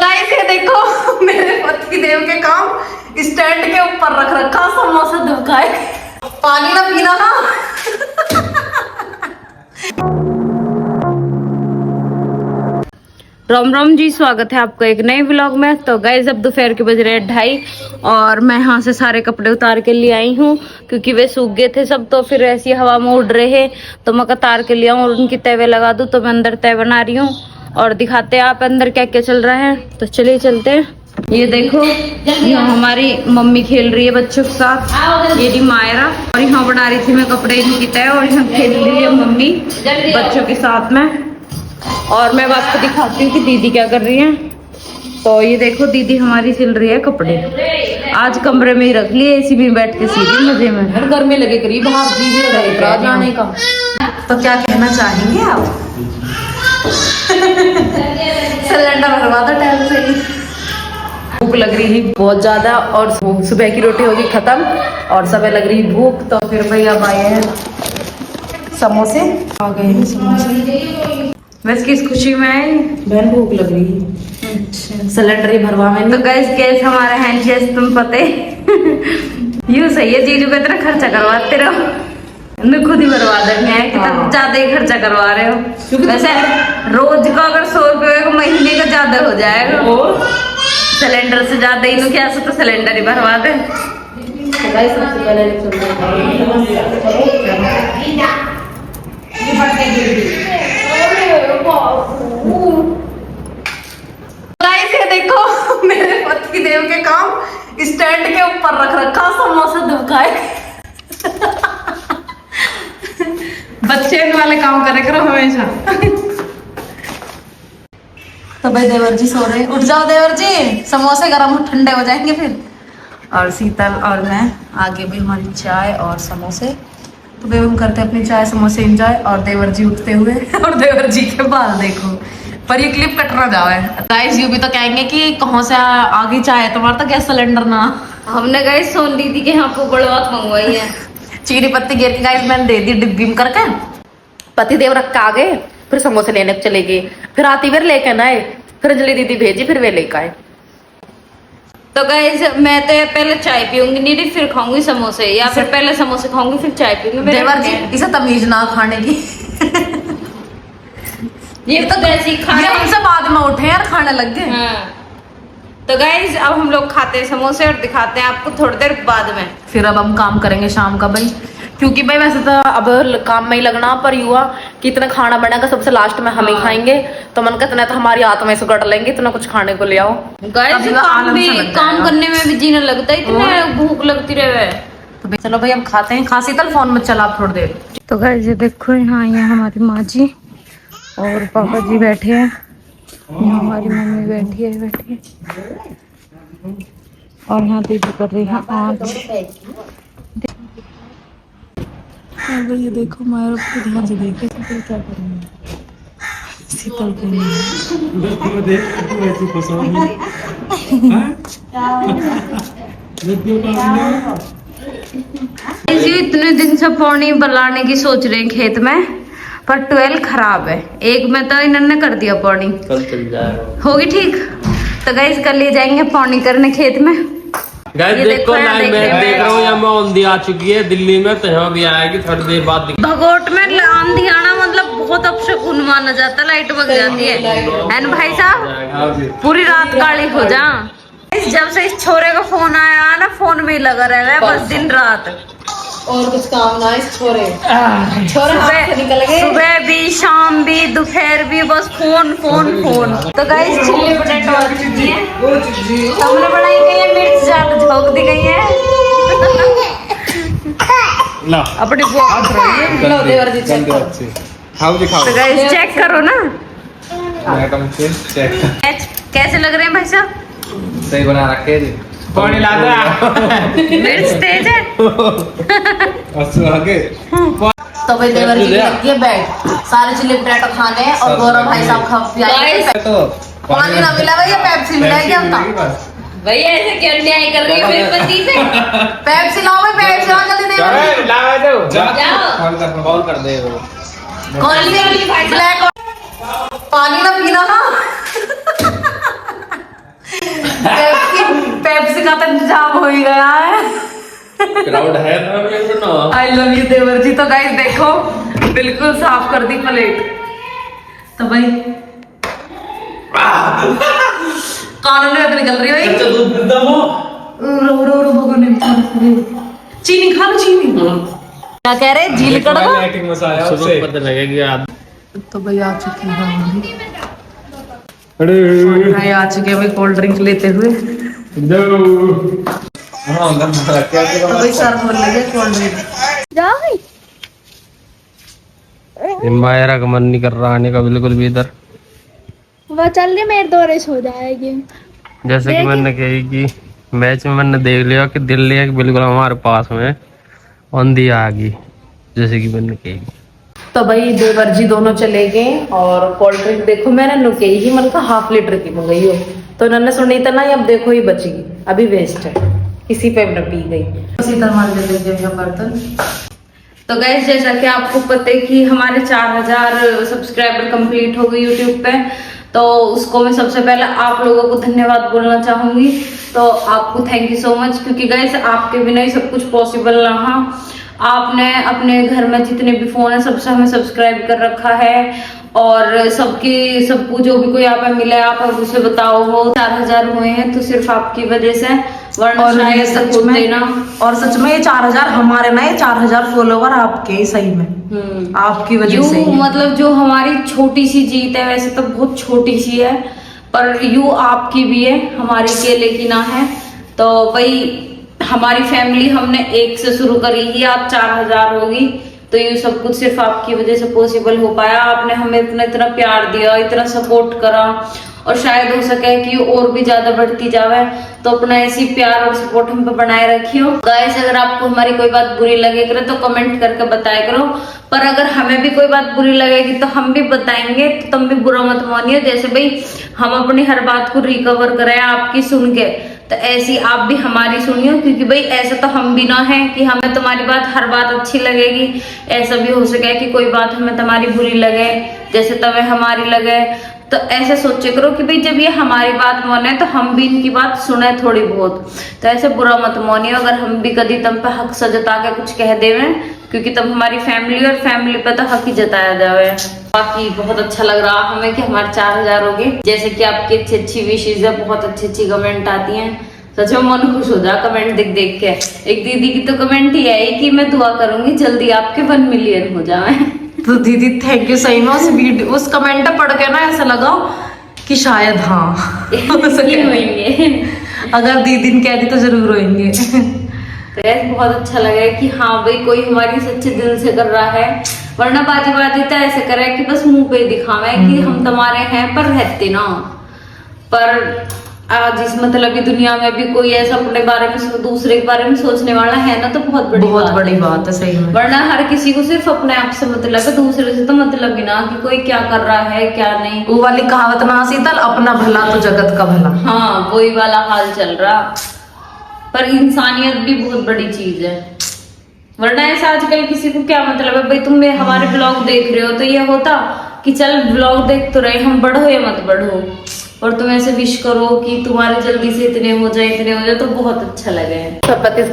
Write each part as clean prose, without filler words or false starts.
Guys ये देखो मेरे पति देव के काम स्टैंड के ऊपर रख रखा, समोसा दुखाए, पानी ना पीना ना। राम राम जी, स्वागत है आपका एक नए व्लॉग में। तो गाइस अब दोपहर के बज रहे हैं 2:30 और मैं यहाँ से सारे कपड़े उतार के लिए आई हूँ क्योंकि वे सूख गए थे सब, तो फिर ऐसी हवा में उड़ रहे हैं तो मैं उतार के लिया हूँ और उनकी तवे लगा दूँ। तो मैं अंदर तय बना रही हूँ और दिखाते हैं आप अंदर क्या क्या चल रहा है। तो चलिए चलते हैं। ये देखो यहाँ हमारी मम्मी खेल रही है बच्चों के साथ, ये दी मायरा, और यहाँ बना रही थी मैं कपड़े इनकी तय, और यहाँ खेल रही है मम्मी बच्चों के साथ में। और मैं आपको दिखाती हूँ कि दीदी क्या कर रही है। तो ये देखो दीदी हमारी सिल रही है कपड़े, आज कमरे में ही रख लिए, एसी में बैठ के सी रही मजे में। गर्मी लगे करीब बाहर दीदी जाने का। तो क्या कहना चाहेंगे आप? सिलेंडर भरवा दो टाइम से। भूख लग रही थी बहुत ज्यादा और सुबह की रोटी होगी खत्म और सुबह लग रही भूख, तो फिर भाई अब आए हैं समोसे, आ गए हैं समोसे। बस किस खुशी में आए? बहन भूख लग रही है। अच्छा सिलेंडर ही भरवा में। तो गैस गैस हमारा है गैस, तुम पते यूं सही है, जीजू का इतना खर्चा करवाते रहो, मैं खुद ही भरवा देंगे हैं कि तब ज्यादा ही खर्चा करवा रहे हो। वैसे रोज का अगर 100 रुपये का महीने का ज्यादा हो जाएगा, सिलेंडर से ज्यादा ही, क्या तो सिलेंडर ही भरवा दे। सबसे पहले ये देखो मेरे पति देव के काम स्टैंड के ऊपर रख रखा, समोसा दुखाए। बच्चे वाले काम करे करो हमेशा। तो भाई देवर जी सो रहे, उठ जाओ देवर जी, समोसे गरम ठंडे हो जाएंगे फिर। और शीतल और मैं आगे भी हमारी चाय और समोसे। तो भाई हम करते अपनी चाय समोसे एंजॉय, और देवर जी उठते हुए और देवर जी के बाल देखो, पर ये क्लिप कट ना जाए। गाइस यू भी तो कहेंगे कि कहाँ से आ गई चाय तुम्हारा, तो गैस सिलेंडर ना। हमने गाइस सोन दीदी के यहाँ को बड़वात मंगवाई है, चीनी पत्ती गिर के गाइस मैंने दे दी डिब्बी में करके। पति देव रख के आ गए, फिर समोसे लेने चले गए, फिर आती फिर लेके ना आए, फिर अंजलि दीदी भेजी, फिर वे लेकर आए। तो गाइस मैं तो पहले चाय पीऊंगी नीरी, फिर खाऊंगी समोसे, या फिर पहले समोसे खाऊंगी फिर चाय पीऊंगी। देवर जी इसे तमीज ना खाने की। ये तो वैसे खाने हमसे बाद में उठे यार, खाने लग गए। हाँ। तो गाइस अब हम लोग खाते हैं समोसे और दिखाते हैं आपको थोड़ी देर बाद में। फिर अब हम काम करेंगे शाम का भाई, क्योंकि भाई वैसे तो अब काम में ही लगना, पर युवा कि इतना खाना बनेगा सबसे लास्ट में हम ही खाएंगे, तो मन का इतना तो हमारी आत्मा से कट लेंगे, इतना कुछ खाने को ले आओ। गाइस काम करने में भी जीना लगता है, इतना भूख लगती रहे। तो चलो भाई अब खाते हैं। खांसी तल फोन में चला थोड़ी देर। तो गाइस ये देखो यहाँ ये हमारी माँ जी और पापा जी बैठे हैं, यहाँ हमारी मम्मी बैठी है और यहाँ दीदी कर रही है आज। ये देखो माया को ध्यान से देखे शीतल क्या कर रही है। शीतल को इतने दिन से पानी बनाने की सोच रहे हैं खेत में, पर ट्वेल खराब है, एक में तो इन्होंने कर दिया पानी, कल चल जाएगा, होगी ठीक। तो गाइस कल ले जाएंगे पानी करने खेत में। गाइस देखो मैं देख रहा हूँ यहाँ में आंधी आ चुकी है दिल्ली में, तो यहाँ भी आएगी थोड़ी देर बाद। भगोट में आंधी आना मतलब बहुत अपशकुन माना जाता है, लाइट भग जाती है भाई साहब, पूरी रात काली हो जा। जब से इस छोरे का फोन आया ना, फोन में ही लगा रह रहा है बस दिन रात, और कुछ काम ना इस छोरे सुबह भी शाम भी दोपहर भी बस फोन फोन फोन। तो गाइस चिल्ली पोटैटो आ चुकी है, हमने बनाई गई है, मिर्च ज्यादा झोंक दी गई है। अपनी लो देवर जी चेक करो। तो गाइस चेक करो ना, कैसे लग रहे हैं भाई साहब? सही बना रखे जी, पानी ला दे, मिर्च तेज है। आगे तो भाई देवर जी लगी है बैठ, सारे चिल्ली पोटैटो खाने और गौरव भाई साहब खा पानी ना मिला भैया, पेप्सी मिला है क्या बता भैया, ऐसे क्या अन्याय कर रही है मेरे पति से। पेप्सी लाओ भाई, पेप्सी लाओ जल्दी देवर लाओ दो, जाओ कॉल कर दे वो कॉल ले भाई, पानी ना पीना ना। पेप्सी का तो इंतजाम हो ही गया है। क्राउड है ना मेरे को ना। आई लव यू देवर जी। तो गाइस देखो बिल्कुल साफ कर दी प्लेट। तो भाई कानों में निकल रही है। अच्छा दूध पीता हो? रो भगोने में चीनी खा लो चीनी। क्या कह रहे झील कड़ दो। लाइटिंग मसाला उससे पता लगेगी याद। तो भाई आ चुकी है आ चुके भाई कोल्ड ड्रिंक लेते हुए। तो भाई सर बोल लगे कोल्ड ड्रिंक। मायरा का मन नहीं कर रहा आने का बिल्कुल भी इधर। वो चल रही मेरे दौरे सो जाएगी। जैसे कि मैंने कही कि मैच में मैंने देख लिया कि दिल्ली है बिल्कुल हमारे पास में औंधी आ गई, जैसे कि मैंने कही। तो भाई देवर जी दोनों चले गए और कोल्ड ड्रिंक देखो मैंने नुके ही मन का 1/2 लीटर की मंगाई हो तो इन्होंने सुनी तो ना अब देखो ही बची अभी वेस्ट है किसी पे न पी गई। उसी तरह बर्तन। तो गाइस जैसा कि आपको पता है कि हमारे 4000 सब्सक्राइबर कंप्लीट हो गए यूट्यूब पे, तो उसको मैं सबसे पहले आप लोगों को धन्यवाद बोलना चाहूंगी। तो आपको थैंक यू सो मच, क्योंकि गाइस आपके बिना ही सब कुछ पॉसिबल रहा। आपने अपने घर में जितने भी फोन है सबसे हमें सब्सक्राइब कर रखा है और सबको जो भी कोई आप मिला है आप उसे बताओ हो 4000 हुए हैं तो सिर्फ आपकी वजह से, वरना शायद सच में ना। और सच में ये 4000 हमारे ना, ये 4000 फॉलोवर आपके ही सही में आपकी वजह से। मतलब जो हमारी छोटी सी जीत है, वैसे तो बहुत छोटी सी है पर यू आपकी भी है, हमारी अकेले की ना है। तो वही हमारी फैमिली हमने 1 से शुरू करी ही, आप 4000 होगी तो ये सब कुछ सिर्फ आपकी वजह से पॉसिबल हो पाया। आपने हमें इतना प्यार दिया, इतना सपोर्ट करा और शायद हो सके कि और भी ज्यादा बढ़ती जावे। तो अपना ऐसी प्यार और सपोर्ट हम पे बनाए रखियो। गाइस अगर आपको हमारी कोई बात बुरी लगे करे तो कमेंट करके बताया करो, पर अगर हमें भी कोई बात बुरी लगेगी तो हम भी बताएंगे, तो तुम भी बुरा मत मानियो। जैसे भाई हम अपनी हर बात को रिकवर करें आपकी सुन के, तो ऐसी आप भी हमारी सुनियो, क्योंकि भाई ऐसा तो हम भी ना है कि हमें तुम्हारी बात हर बात अच्छी लगेगी। ऐसा भी हो सके कि कोई बात हमें तुम्हारी बुरी लगे जैसे तुम्हें हमारी लगे। तो ऐसे सोचे करो कि भाई जब ये हमारी बात माने तो हम भी इनकी बात सुने थोड़ी बहुत। तो ऐसे बुरा मत मानियो अगर हम भी कभी तुम पे हक से जता के कुछ कह देवे, क्योंकि तुम हमारी फैमिली और फैमिली पे तो हक ही जताया जावे। बाकी बहुत अच्छा लग रहा हमें कि हमारे 4000 हो गए। जैसे कि आपकी अच्छी विशेष है, बहुत अच्छी कमेंट आती हैं, सच में मन खुश हो जा कमेंट देख देख के। एक दीदी की तो कमेंट ही है कि मैं दुआ करूंगी जल्दी आपके 1 मिलियन हो जाए। तो दीदी थैंक यू सही में। उस कमेंट पढ़ के ना ऐसा लगा कि शायद हाँ होंगे। अगर दीदी ने कह दी तो जरूर होंगे। तो यार बहुत अच्छा लगा कि हाँ भाई कोई हमारी सच्चे दिल से कर रहा है, वरना बाजी तो ऐसे करे कि बस मुंह पे दिखावे कि हम तुम्हारे हैं पर रहते ना। पर आज इस मतलब की दुनिया में भी कोई ऐसा अपने बारे में दूसरे के बारे में सोचने वाला है ना, तो बहुत बड़ी बात है सही में। वरना हर किसी को सिर्फ अपने आप से मतलब है, दूसरे से तो मतलब ही ना कि कोई क्या कर रहा है क्या नहीं। वो वाली कहावत ना शीतल, अपना भला तो जगत का भला। हाँ वही वाला हाल चल रहा। पर इंसानियत भी बहुत बड़ी चीज है, वरना ऐसा आजकल किसी को क्या मतलब है। भाई तुम हमारे ब्लॉग देख रहे हो तो ये होता कि चल ब्लॉग देख तो रहे, हम बढ़ो या मत बढ़ो, और तुम ऐसे विश करो कि तुम्हारे जल्दी से इतने हो जाए तो बहुत अच्छा लगे।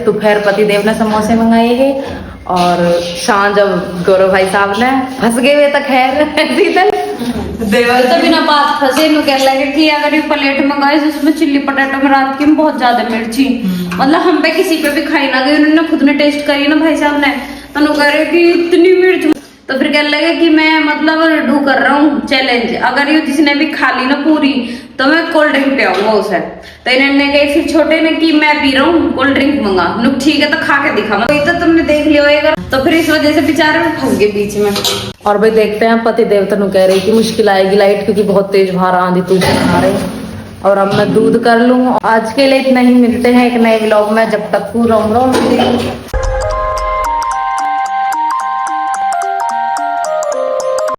दोपहर पति देव ने समोसे मंगाए हैं और शाम जब गौरव भाई साहब ने फंस गए हुए तो खैर देवर तो बिना बात फंसे नु कह लगे कि अगर ये प्लेट मंगाए उसमें चिल्ली पटाटो में रात की बहुत ज्यादा मिर्ची, मतलब हम पे किसी पे भी खाई ना गई, उन्होंने खुद ने टेस्ट करी ना भाई साहब ने, तो कह रहे कि इतनी मिर्च। तो फिर कह लगे कि मैं मतलब डू कर रहा हूँ चैलेंज, अगर ये जिसने भी खा ली ना पूरी तो मैं कोल्ड ड्रिंक पे आऊंगा उसे। तो इन्होंने कही फिर छोटे ने कि मैं पी रहा हूँ कोल्ड ड्रिंक मंगा, नुक ठीक है तो खा के दिखा, तो तुमने देख लिया होगा। तो फिर इस वजह से बेचारे वो फंस गए बीच में। और भाई देखते हैं पति देव तनु कह रही कि मुश्किल आएगी लाइट, क्योंकि बहुत तेज बाहर आंधी तूफान आ रहे, और अब मैं दूध कर लूँ। आज के लिए इतना ही, मिलते हैं एक नए व्लॉग में, जब तक पूरा